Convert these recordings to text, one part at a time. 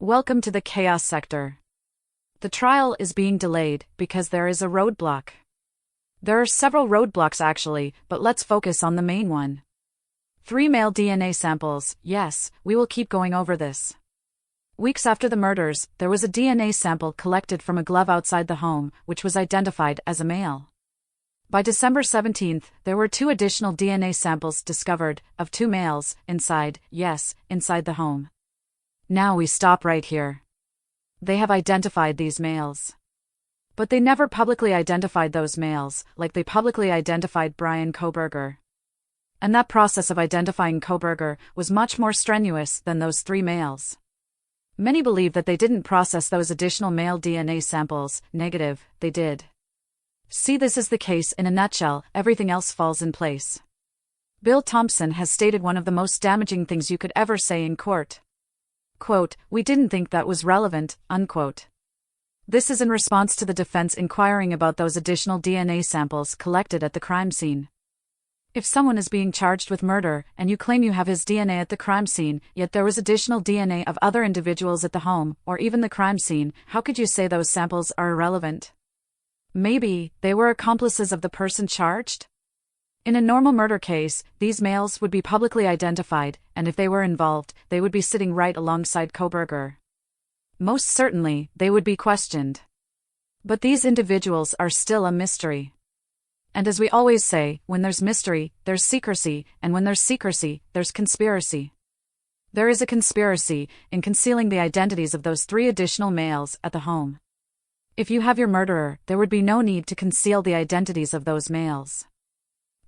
Welcome to the chaos sector. The trial is being delayed because there is a roadblock. There are several roadblocks actually, but let's focus on the main one. 3 male DNA samples. Yes, we will keep going over this. Weeks after the murders, there was a DNA sample collected from a glove outside the home, which was identified as a male. By December 17th, there were 2 additional DNA samples discovered, of 2 males, inside the home. Now we stop right here. They have identified these males. But they never publicly identified those males, like they publicly identified Brian Kohberger. And that process of identifying Kohberger was much more strenuous than those 3 males. Many believe that they didn't process those additional male DNA samples. Negative, they did. See, this is the case in a nutshell, everything else falls in place. Bill Thompson has stated one of the most damaging things you could ever say in court. Quote, "We didn't think that was relevant," unquote. This is in response to the defense inquiring about those additional DNA samples collected at the crime scene. If someone is being charged with murder, and you claim you have his DNA at the crime scene, yet there was additional DNA of other individuals at the home, or even the crime scene, how could you say those samples are irrelevant? Maybe they were accomplices of the person charged? In a normal murder case, these males would be publicly identified, and if they were involved, they would be sitting right alongside Kohberger. Most certainly, they would be questioned. But these individuals are still a mystery. And as we always say, when there's mystery, there's secrecy, and when there's secrecy, there's conspiracy. There is a conspiracy in concealing the identities of those 3 additional males at the home. If you have your murderer, there would be no need to conceal the identities of those males.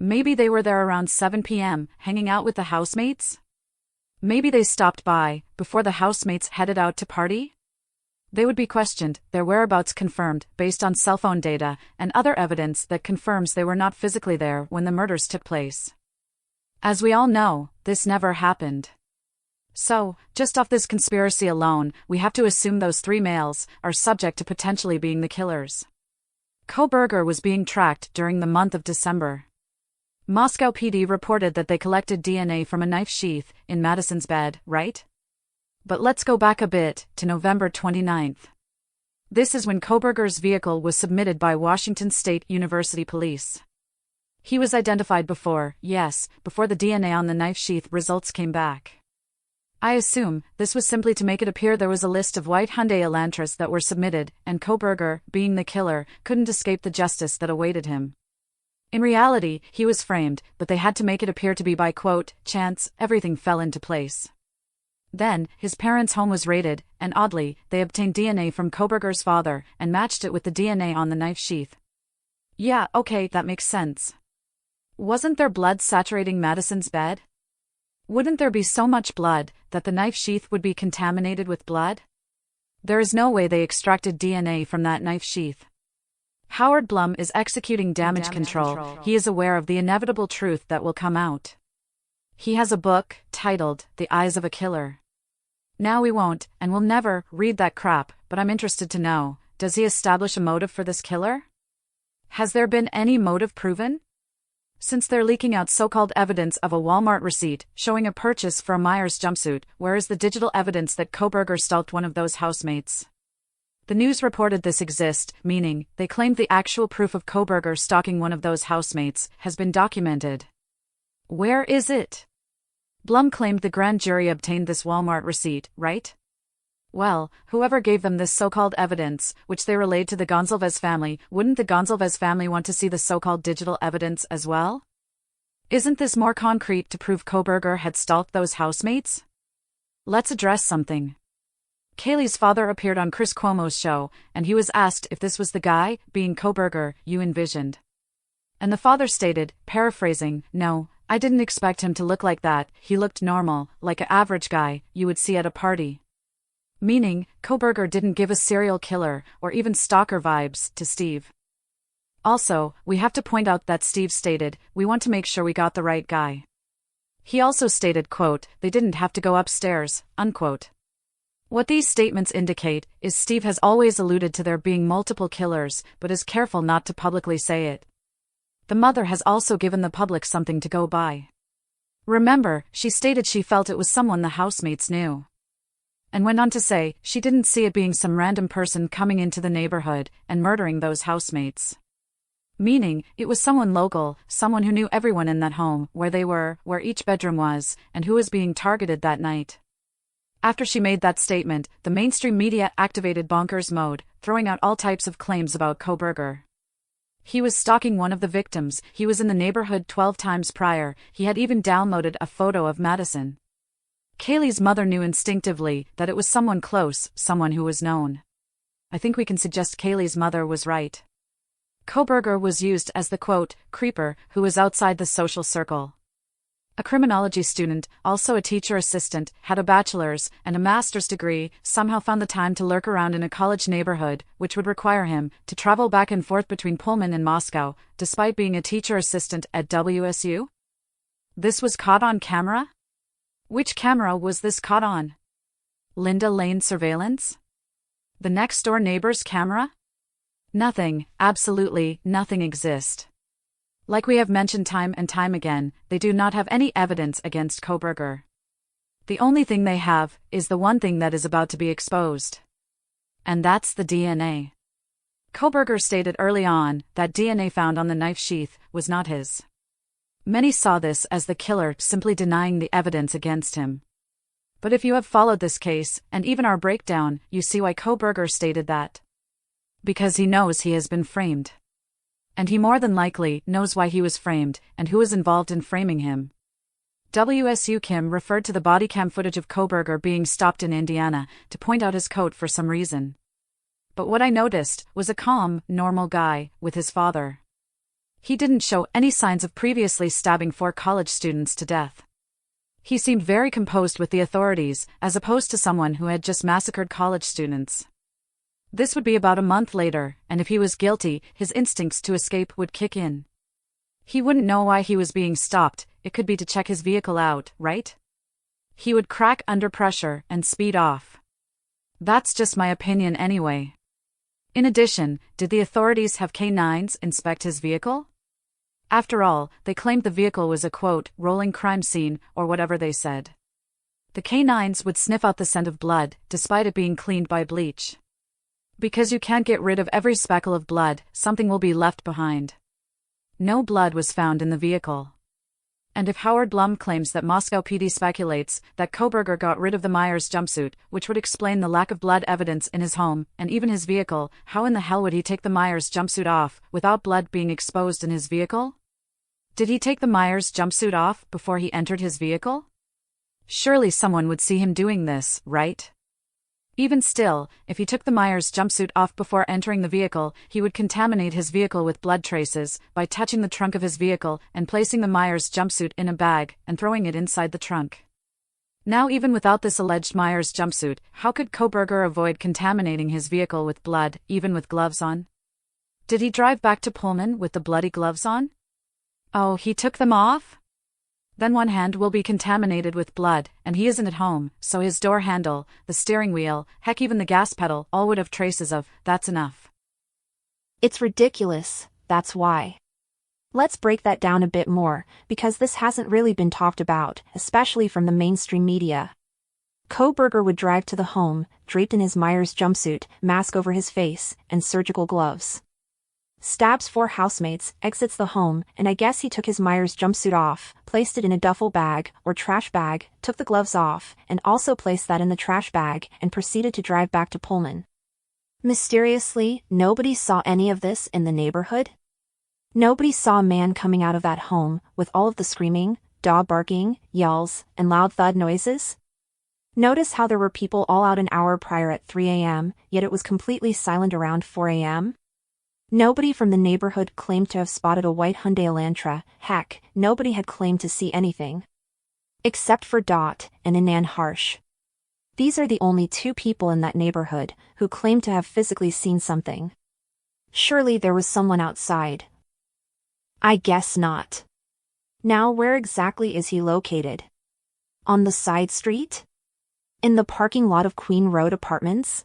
Maybe they were there around 7 p.m., hanging out with the housemates? Maybe they stopped by, before the housemates headed out to party? They would be questioned, their whereabouts confirmed, based on cell phone data, and other evidence that confirms they were not physically there when the murders took place. As we all know, this never happened. So, just off this conspiracy alone, we have to assume those 3 males are subject to potentially being the killers. Kohberger was being tracked during the month of December. Moscow PD reported that they collected DNA from a knife sheath in Madison's bed, right? But let's go back a bit, to November 29th. This is when Kohberger's vehicle was submitted by Washington State University Police. He was identified before the DNA on the knife sheath results came back. I assume this was simply to make it appear there was a list of white Hyundai Elantras that were submitted, and Kohberger, being the killer, couldn't escape the justice that awaited him. In reality, he was framed, but they had to make it appear to be by, quote, chance. Everything fell into place. Then, his parents' home was raided, and oddly, they obtained DNA from Kohberger's father, and matched it with the DNA on the knife sheath. Yeah, okay, that makes sense. Wasn't there blood saturating Madison's bed? Wouldn't there be so much blood that the knife sheath would be contaminated with blood? There is no way they extracted DNA from that knife sheath. Howard Blum is executing damage control. He is aware of the inevitable truth that will come out. He has a book titled The Eyes of a Killer. Now we won't, and will never, read that crap, but I'm interested to know, does he establish a motive for this killer? Has there been any motive proven? Since they're leaking out so-called evidence of a Walmart receipt showing a purchase for a Myers jumpsuit, where is the digital evidence that Kohberger stalked one of those housemates? The news reported this exists, meaning, they claimed the actual proof of Kohberger stalking one of those housemates has been documented. Where is it? Blum claimed the grand jury obtained this Walmart receipt, right? Well, whoever gave them this so-called evidence, which they relayed to the Gonzalez family, wouldn't the Gonzalez family want to see the so-called digital evidence as well? Isn't this more concrete to prove Kohberger had stalked those housemates? Let's address something. Kaylee's father appeared on Chris Cuomo's show, and he was asked if this was the guy, being Kohberger, you envisioned. And the father stated, paraphrasing, "No, I didn't expect him to look like that, he looked normal, like an average guy you would see at a party." Meaning, Kohberger didn't give a serial killer, or even stalker vibes, to Steve. Also, we have to point out that Steve stated, "We want to make sure we got the right guy." He also stated, quote, "They didn't have to go upstairs," unquote. What these statements indicate is Steve has always alluded to there being multiple killers, but is careful not to publicly say it. The mother has also given the public something to go by. Remember, she stated she felt it was someone the housemates knew. and went on to say she didn't see it being some random person coming into the neighborhood and murdering those housemates. Meaning, it was someone local, someone who knew everyone in that home, where they were, where each bedroom was, and who was being targeted that night. After she made that statement, the mainstream media activated bonkers mode, throwing out all types of claims about Kohberger. He was stalking one of the victims, he was in the neighborhood 12 times prior, he had even downloaded a photo of Madison. Kaylee's mother knew instinctively that it was someone close, someone who was known. I think we can suggest Kaylee's mother was right. Kohberger was used as the quote, creeper, who was outside the social circle. A criminology student, also a teacher assistant, had a bachelor's and a master's degree, somehow found the time to lurk around in a college neighborhood, which would require him to travel back and forth between Pullman and Moscow, despite being a teacher assistant at WSU? This was caught on camera? Which camera was this caught on? Linda Lane surveillance? The next-door neighbor's camera? Nothing, absolutely nothing exists. Like we have mentioned time and time again, they do not have any evidence against Kohberger. The only thing they have is the one thing that is about to be exposed. And that's the DNA. Kohberger stated early on that DNA found on the knife sheath was not his. Many saw this as the killer simply denying the evidence against him. But if you have followed this case, and even our breakdown, you see why Kohberger stated that. Because he knows he has been framed. And he more than likely knows why he was framed, and who was involved in framing him. WSU Kim referred to the body cam footage of Kohberger being stopped in Indiana to point out his coat for some reason. But what I noticed was a calm, normal guy with his father. He didn't show any signs of previously stabbing 4 college students to death. He seemed very composed with the authorities, as opposed to someone who had just massacred college students. This would be about a month later, and if he was guilty, his instincts to escape would kick in. He wouldn't know why he was being stopped, it could be to check his vehicle out, right? He would crack under pressure and speed off. That's just my opinion anyway. In addition, did the authorities have K-9s inspect his vehicle? After all, they claimed the vehicle was a quote, rolling crime scene, or whatever they said. The K-9s would sniff out the scent of blood, despite it being cleaned by bleach. Because you can't get rid of every speckle of blood, something will be left behind. No blood was found in the vehicle. And if Howard Blum claims that Moscow PD speculates that Kohberger got rid of the Myers jumpsuit, which would explain the lack of blood evidence in his home, and even his vehicle, how in the hell would he take the Myers jumpsuit off, without blood being exposed in his vehicle? Did he take the Myers jumpsuit off before he entered his vehicle? Surely someone would see him doing this, right? Even still, if he took the Myers jumpsuit off before entering the vehicle, he would contaminate his vehicle with blood traces by touching the trunk of his vehicle and placing the Myers jumpsuit in a bag and throwing it inside the trunk. Now, even without this alleged Myers jumpsuit, how could Kohberger avoid contaminating his vehicle with blood, even with gloves on? Did he drive back to Pullman with the bloody gloves on? Oh, he took them off? Then one hand will be contaminated with blood, and he isn't at home, so his door handle, the steering wheel, heck even the gas pedal, all would have traces of, that's enough. It's ridiculous, that's why. Let's break that down a bit more, because this hasn't really been talked about, especially from the mainstream media. Kohberger would drive to the home, draped in his Myers jumpsuit, mask over his face, and surgical gloves. Stabs 4 housemates, exits the home, and I guess he took his Myers jumpsuit off, placed it in a duffel bag, or trash bag, took the gloves off, and also placed that in the trash bag, and proceeded to drive back to Pullman. Mysteriously, nobody saw any of this in the neighborhood? Nobody saw a man coming out of that home, with all of the screaming, dog barking, yells, and loud thud noises? Notice how there were people all out an hour prior at 3 a.m., yet it was completely silent around 4 a.m.? Nobody from the neighborhood claimed to have spotted a white Hyundai Elantra, heck, nobody had claimed to see anything. Except for Dot and Anand Harsh. These are the only 2 people in that neighborhood who claimed to have physically seen something. Surely there was someone outside. I guess not. Now where exactly is he located? On the side street? In the parking lot of Queen Road Apartments?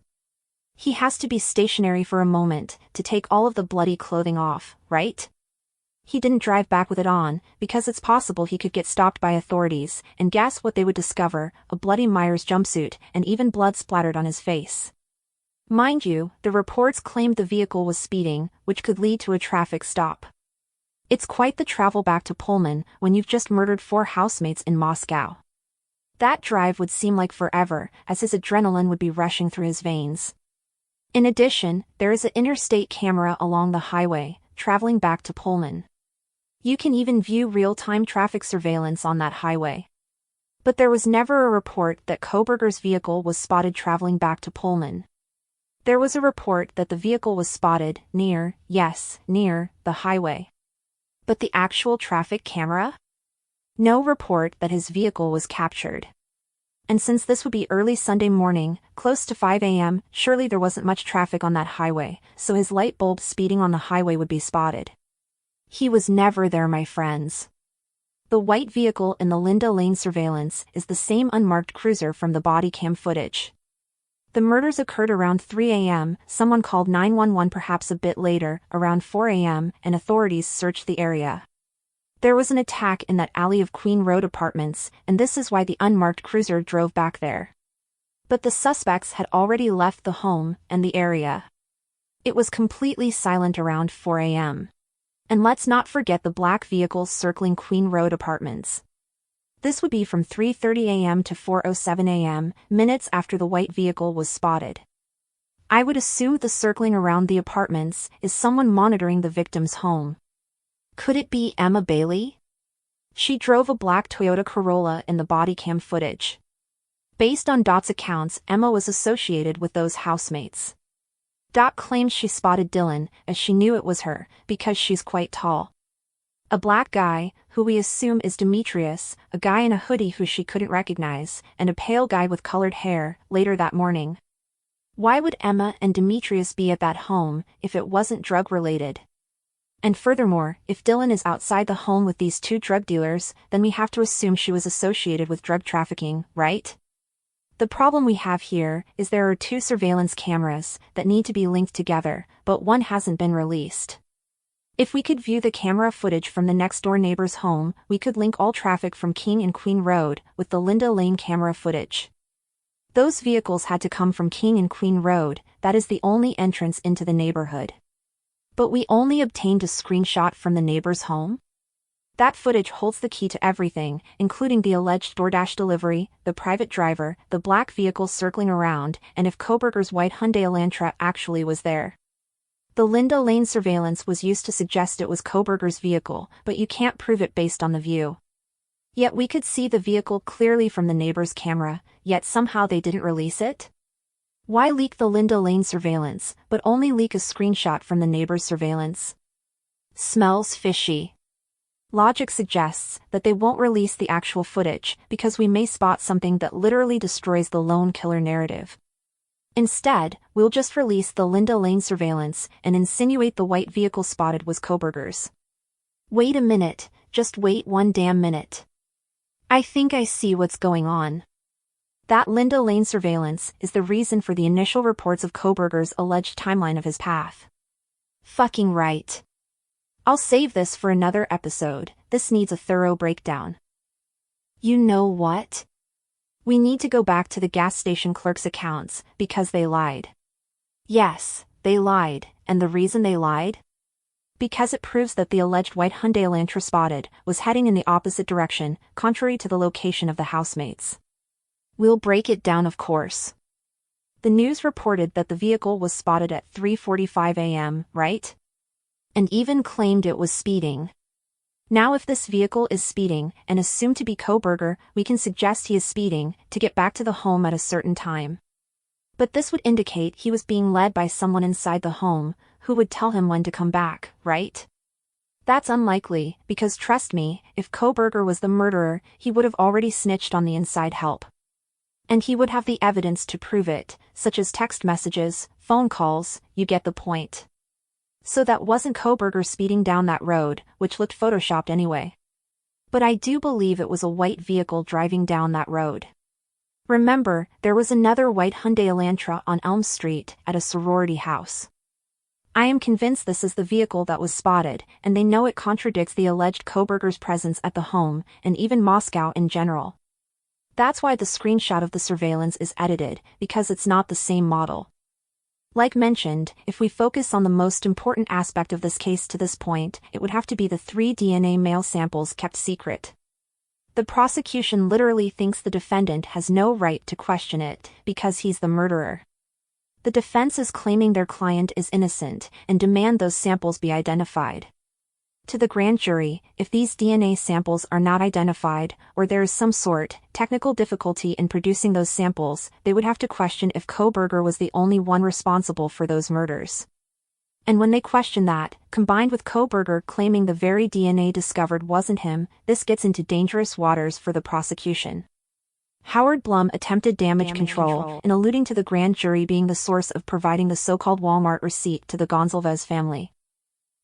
He has to be stationary for a moment to take all of the bloody clothing off, right? He didn't drive back with it on, because it's possible he could get stopped by authorities, and guess what they would discover? A bloody Myers jumpsuit, and even blood splattered on his face. Mind you, the reports claimed the vehicle was speeding, which could lead to a traffic stop. It's quite the travel back to Pullman when you've just murdered 4 housemates in Moscow. That drive would seem like forever, as his adrenaline would be rushing through his veins. In addition, there is an interstate camera along the highway, traveling back to Pullman. You can even view real-time traffic surveillance on that highway. But there was never a report that Kohberger's vehicle was spotted traveling back to Pullman. There was a report that the vehicle was spotted near the highway. But the actual traffic camera? No report that his vehicle was captured. And since this would be early Sunday morning, close to 5 a.m., surely there wasn't much traffic on that highway, so his light bulb speeding on the highway would be spotted. He was never there, my friends. The white vehicle in the Linda Lane surveillance is the same unmarked cruiser from the body cam footage. The murders occurred around 3 a.m., someone called 911 perhaps a bit later, around 4 a.m., and authorities searched the area. There was an attack in that alley of Queen Road apartments, and this is why the unmarked cruiser drove back there. But the suspects had already left the home and the area. It was completely silent around 4 a.m. And let's not forget the black vehicles circling Queen Road apartments. This would be from 3:30 a.m. to 4:07 a.m., minutes after the white vehicle was spotted. I would assume the circling around the apartments is someone monitoring the victim's home. Could it be Emma Bailey? She drove a black Toyota Corolla in the body cam footage. Based on Dot's accounts, Emma was associated with those housemates. Dot claims she spotted Dylan, as she knew it was her, because she's quite tall. A black guy, who we assume is Demetrius, a guy in a hoodie who she couldn't recognize, and a pale guy with colored hair, later that morning. Why would Emma and Demetrius be at that home, if it wasn't drug-related? And furthermore, if Dylan is outside the home with these 2 drug dealers, then we have to assume she was associated with drug trafficking, right? The problem we have here is there are 2 surveillance cameras that need to be linked together, but one hasn't been released. If we could view the camera footage from the next-door neighbor's home, we could link all traffic from King and Queen Road with the Linda Lane camera footage. Those vehicles had to come from King and Queen Road, that is the only entrance into the neighborhood. But we only obtained a screenshot from the neighbor's home? That footage holds the key to everything, including the alleged DoorDash delivery, the private driver, the black vehicle circling around, and if Kohberger's white Hyundai Elantra actually was there. The Linda Lane surveillance was used to suggest it was Kohberger's vehicle, but you can't prove it based on the view. Yet we could see the vehicle clearly from the neighbor's camera, yet somehow they didn't release it? Why leak the Linda Lane surveillance, but only leak a screenshot from the neighbor's surveillance? Smells fishy. Logic suggests that they won't release the actual footage because we may spot something that literally destroys the lone killer narrative. Instead, we'll just release the Linda Lane surveillance and insinuate the white vehicle spotted was Kohberger's. Wait a minute, just wait one damn minute. I think I see what's going on. That Linda Lane surveillance is the reason for the initial reports of Kohberger's alleged timeline of his path. Fucking right. I'll save this for another episode, this needs a thorough breakdown. You know what? We need to go back to the gas station clerk's accounts, because they lied. Yes, they lied, and the reason they lied? Because it proves that the alleged white Hyundai Elantra spotted was heading in the opposite direction, contrary to the location of the housemates. We'll break it down, of course. The news reported that the vehicle was spotted at 3:45 a.m., right? And even claimed it was speeding. Now if this vehicle is speeding, and assumed to be Kohberger, we can suggest he is speeding, to get back to the home at a certain time. But this would indicate he was being led by someone inside the home, who would tell him when to come back, right? That's unlikely, because trust me, if Kohberger was the murderer, he would have already snitched on the inside help. And he would have the evidence to prove it, such as text messages, phone calls, you get the point. So that wasn't Kohberger speeding down that road, which looked photoshopped anyway. But I do believe it was a white vehicle driving down that road. Remember, there was another white Hyundai Elantra on Elm Street at a sorority house. I am convinced this is the vehicle that was spotted, and they know it contradicts the alleged Kohberger's presence at the home, and even Moscow in general. That's why the screenshot of the surveillance is edited, because it's not the same model. Like mentioned, if we focus on the most important aspect of this case to this point, it would have to be the 3 DNA male samples kept secret. The prosecution literally thinks the defendant has no right to question it, because he's the murderer. The defense is claiming their client is innocent, and demand those samples be identified. To the grand jury, if these DNA samples are not identified, or there is some sort technical difficulty in producing those samples, they would have to question if Kohberger was the only one responsible for those murders. And when they question that, combined with Kohberger claiming the very DNA discovered wasn't him, this gets into dangerous waters for the prosecution. Howard Blum attempted damage control in alluding to the grand jury being the source of providing the so-called Walmart receipt to the Gonzalez family.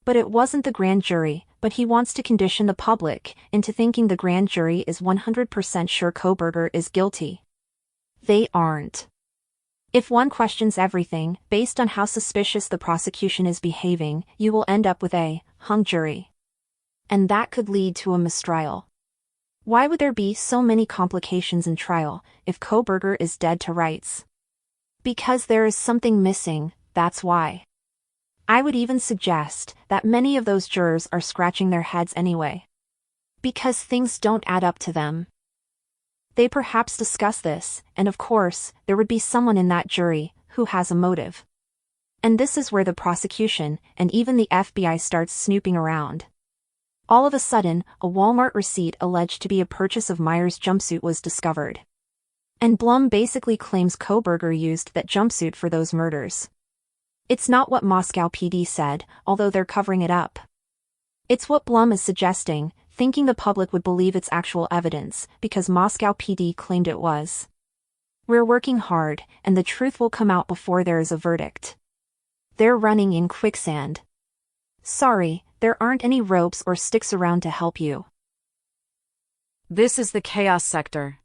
But it wasn't the grand jury, but he wants to condition the public into thinking the grand jury is 100% sure Kohberger is guilty. They aren't. If one questions everything, based on how suspicious the prosecution is behaving, you will end up with a hung jury. And that could lead to a mistrial. Why would there be so many complications in trial, if Kohberger is dead to rights? Because there is something missing, that's why. I would even suggest that many of those jurors are scratching their heads anyway. Because things don't add up to them. They perhaps discuss this, and of course, there would be someone in that jury who has a motive. And this is where the prosecution, and even the FBI starts snooping around. All of a sudden, a Walmart receipt alleged to be a purchase of Meyer's jumpsuit was discovered. And Blum basically claims Kohberger used that jumpsuit for those murders. It's not what Moscow PD said, although they're covering it up. It's what Blum is suggesting, thinking the public would believe it's actual evidence, because Moscow PD claimed it was. We're working hard, and the truth will come out before there is a verdict. They're running in quicksand. Sorry, there aren't any ropes or sticks around to help you. This is the chaos sector.